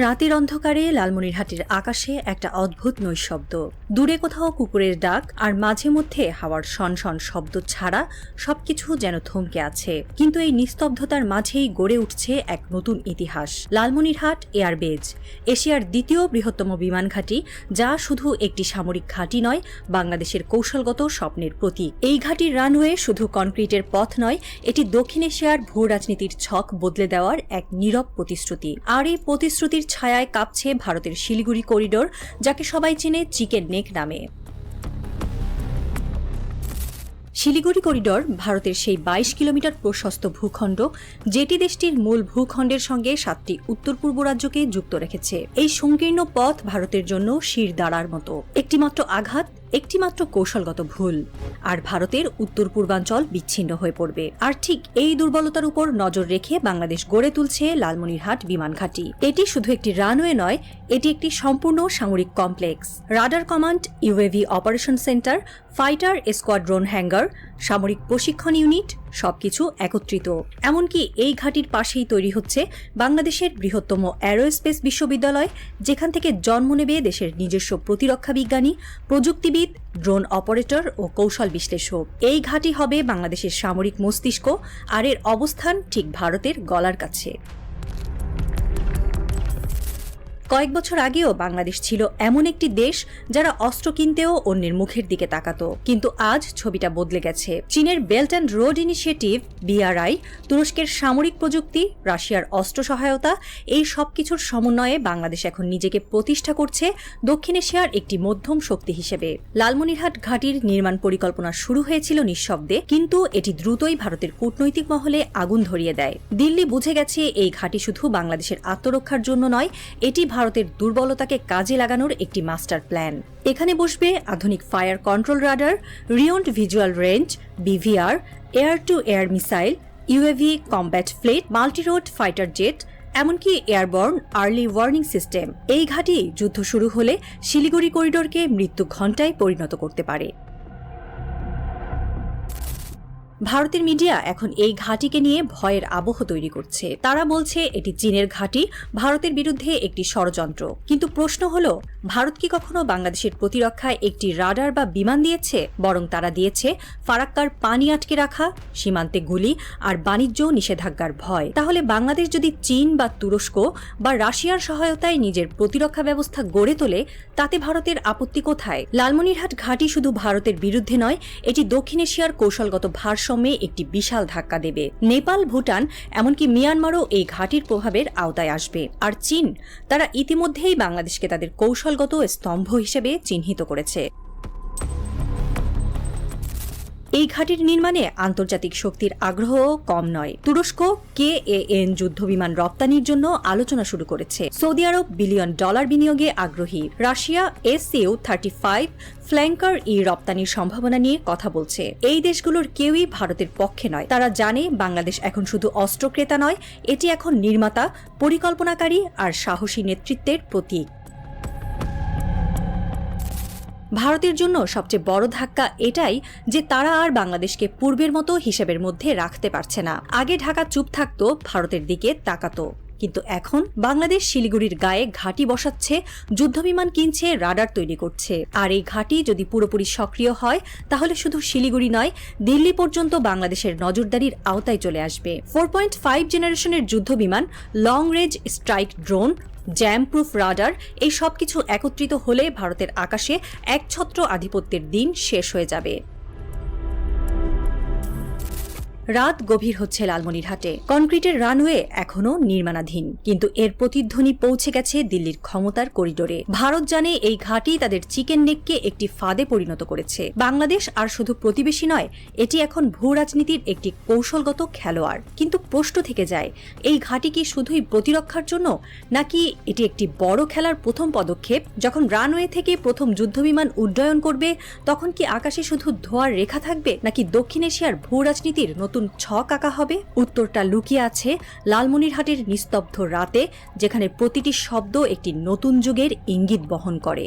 রাতের অন্ধকারে লালমনিরহাটের আকাশে একটা অদ্ভুত নৈশব্দ। দূরে কোথাও কুকুরের ডাক আর মাঝে মধ্যে হাওয়ার শনশন শব্দ ছাড়া সবকিছু যেন থমকে আছে। কিন্তু এই নিস্তব্ধতার মাঝেই গড়ে উঠছে এক নতুন ইতিহাস। লালমনিরহাট এয়ারবেজ, এশিয়ার দ্বিতীয় বৃহত্তম বিমান ঘাঁটি, যা শুধু একটি সামরিক ঘাঁটি নয়, বাংলাদেশের কৌশলগত স্বপ্নের প্রতীক। এই ঘাঁটির রানওয়ে শুধু কনক্রিটের পথ নয়, এটি দক্ষিণ এশিয়ার ভূ রাজনীতির ছক বদলে দেওয়ার এক নীরব প্রতিশ্রুতি। আর এই প্রতিশ্রুতির ছায়ায় কাঁপছে ভারতের শিলিগুড়ি করিডোর, যাকে সবাই চেনে চিকেন নেক নামে। শিলিগুড়ি করিডোর ভারতের সেই ২২ কিলোমিটার প্রশস্ত ভূখণ্ড, যেটি দেশটির মূল ভূখণ্ডের সঙ্গে ৭টি উত্তর পূর্ব রাজ্যকে যুক্ত রেখেছে। এই সংকীর্ণ পথ ভারতের জন্য শিরদাঁড়ার মতো। একটিমাত্র আঘাত, একটিমাত্র কৌশলগত ভুল, আর ভারতের উত্তর পূর্বাঞ্চল বিচ্ছিন্ন হয়ে পড়বে। আর ঠিক এই দুর্বলতার উপর নজর রেখে বাংলাদেশ গড়ে তুলছে লালমনিরহাট বিমান ঘাঁটি। এটি শুধু একটি রানওয়ে নয়, এটি একটি সম্পূর্ণ সামরিক complex. Radar command, UAV operation centre, fighter squadron hanger, সামরিক প্রশিক্ষণ ইউনিট, সবকিছু একত্রিত। এমনকি এই ঘাঁটির পাশেই তৈরি হচ্ছে বাংলাদেশের বৃহত্তম অ্যারোস্পেস বিশ্ববিদ্যালয়, যেখান থেকে জন্ম নেবে দেশের নিজস্ব প্রতিরক্ষা বিজ্ঞানী, প্রযুক্তিবিদ, ড্রোন অপারেটর ও কৌশল বিশ্লেষক। এই ঘাঁটি হবে বাংলাদেশের সামরিক মস্তিষ্ক, আর এর অবস্থান ঠিক ভারতের গলার কাছে। কয়েক বছর আগেও বাংলাদেশ ছিল এমন একটি দেশ যারা অস্ত্র কিনতেও অন্যের মুখের দিকে তাকাতো। কিন্তু আজ ছবিটা বদলে গেছে। চীনের belt and road initiative BRI, তুরস্কের সামরিক প্রযুক্তি, রাশিয়ার অস্ত্র সহায়তা, এই সবকিছুর সমন্বয়ে বাংলাদেশ এখন নিজেকে প্রতিষ্ঠা করছে দক্ষিণ এশিয়ার একটি মধ্যম শক্তি হিসেবে। লালমনিরহাট ঘাঁটির নির্মাণ পরিকল্পনা শুরু হয়েছিল নিঃশব্দে, কিন্তু এটি দ্রুতই ভারতের কূটনৈতিক মহলে আগুন ধরিয়ে দেয়। দিল্লি বুঝে গেছে এই ঘাঁটি শুধু বাংলাদেশের আত্মরক্ষার জন্য নয়, এটি ভারতের দুর্বলতাকে কাজে লাগানোর একটি মাস্টার প্ল্যান। এখানে বসবে আধুনিক fire control radar, beyond visual range BVR, air to air missile, UAV combat fleet, multirole fighter jet, এমনকি এয়ারবর্ন আর্লি ওয়ার্নিং সিস্টেম। এই ঘাঁটি যুদ্ধ শুরু হলে শিলিগুড়ি করিডোরকে মৃত্যু ঘণ্টায় পরিণত করতে পারে। ভারতের মিডিয়া এখন এই ঘাঁটিকে নিয়ে ভয়ের আবহ তৈরি করছে। তারা বলছে এটি চীনের ঘাঁটি, ভারতের বিরুদ্ধে একটি ষড়যন্ত্র। কিন্তু প্রশ্ন হলো, ভারত কি কখনো বাংলাদেশের প্রতিরক্ষায় একটি রাডার বা বিমান দিয়েছে? বরং তারা দিয়েছে ফারাক্কার পানি আটকে রাখা, সীমান্তে গুলি আর বাণিজ্য নিষেধাজ্ঞার ভয়। তাহলে বাংলাদেশ যদি চীন বা তুরস্ক বা রাশিয়ার সহায়তায় নিজের প্রতিরক্ষা ব্যবস্থা গড়ে তোলে, তাতে ভারতের আপত্তি কোথায়? লালমনিরহাট ঘাঁটি শুধু ভারতের বিরুদ্ধে নয়, এটি দক্ষিণ এশিয়ার কৌশলগত ভারসাম্যে একটি বিশাল ধাক্কা দেবে। নেপাল, ভুটান, এমনকি মিয়ানমারও এই ঘাঁটির প্রভাবের আওতায় আসবে। আর চীন, তারা ইতিমধ্যেই বাংলাদেশকে তাদের কৌশলগত স্তম্ভ হিসেবে চিহ্নিত করেছে। এই ঘাঁটির নির্মাণে আন্তর্জাতিক শক্তির আগ্রহ কম নয়। তুরস্ক KAN যুদ্ধবিমান রপ্তানির জন্য আলোচনা শুরু করেছে। সৌদি আরব $1 বিলিয়ন বিনিয়োগে আগ্রহী। রাশিয়া Su-35 ফ্ল্যাঙ্কার রপ্তানির সম্ভাবনা নিয়ে কথা বলছে। এই দেশগুলোর কেউই ভারতের পক্ষে নয়। তারা জানে বাংলাদেশ এখন শুধু অস্ত্র ক্রেতা নয়, এটি এখন নির্মাতা, পরিকল্পনাকারী আর সাহসী নেতৃত্বের প্রতীক। ভারতের জন্য সবচেয়ে বড় ধাক্কা এটাই যে তারা আর বাংলাদেশকে পূর্বের মতো হিসেবের মধ্যে রাখতে পারছে না। আগে ঢাকা চুপ থাকতো, ভারতের দিকে তাকাতো, কিন্তু এখন বাংলাদেশ শিলিগুড়ির গায়ে ঘাঁটি বসাচ্ছে, যুদ্ধবিমান কিনছে, রাডার তৈরি করছে। আর এই ঘাঁটি যদি পুরোপুরি সক্রিয় হয়, তাহলে শুধু শিলিগুড়ি নয়, দিল্লি পর্যন্ত বাংলাদেশের নজরদারির আওতায় চলে আসবে। 4.5 জেনারেশনের যুদ্ধবিমান, long range strike drone, jam proof radar, এই সবকিছু একত্রিত হলে ভারতের আকাশে একছত্র আধিপত্যের দিন শেষ হয়ে যাবে। রাত গভীর হচ্ছে লালমনিরহাটে। কনক্রিটের রানওয়ে এখনো নির্মাণাধীন, কিন্তু এর প্রতিধ্বনি পৌঁছে গেছে দিল্লির ক্ষমতার করিডোরে। ভারত জানে এই ঘাঁটি তাদের চিকেন নেককে একটি ফাঁদে পরিণত করেছে। বাংলাদেশ আর শুধু প্রতিবেশী নয়, এটি এখন ভূ রাজনীতির একটি কৌশলগত খেলোয়াড়। কিন্তু প্রশ্ন থেকে যায়, এই ঘাঁটি কি শুধুই প্রতিরক্ষার জন্য, নাকি এটি একটি বড় খেলার প্রথম পদক্ষেপ? যখন রানওয়ে থেকে প্রথম যুদ্ধবিমান উড্ডয়ন করবে, তখন কি আকাশে শুধু ধোঁয়ার রেখা থাকবে, নাকি দক্ষিণ এশিয়ার ভূ রাজনীতির নতুন ছক আঁকা হবে? উত্তরটা লুকিয়ে আছে লালমনিরহাটের নিস্তব্ধ রাতে, যেখানে প্রতিটি শব্দ একটি নতুন যুগের ইঙ্গিত বহন করে।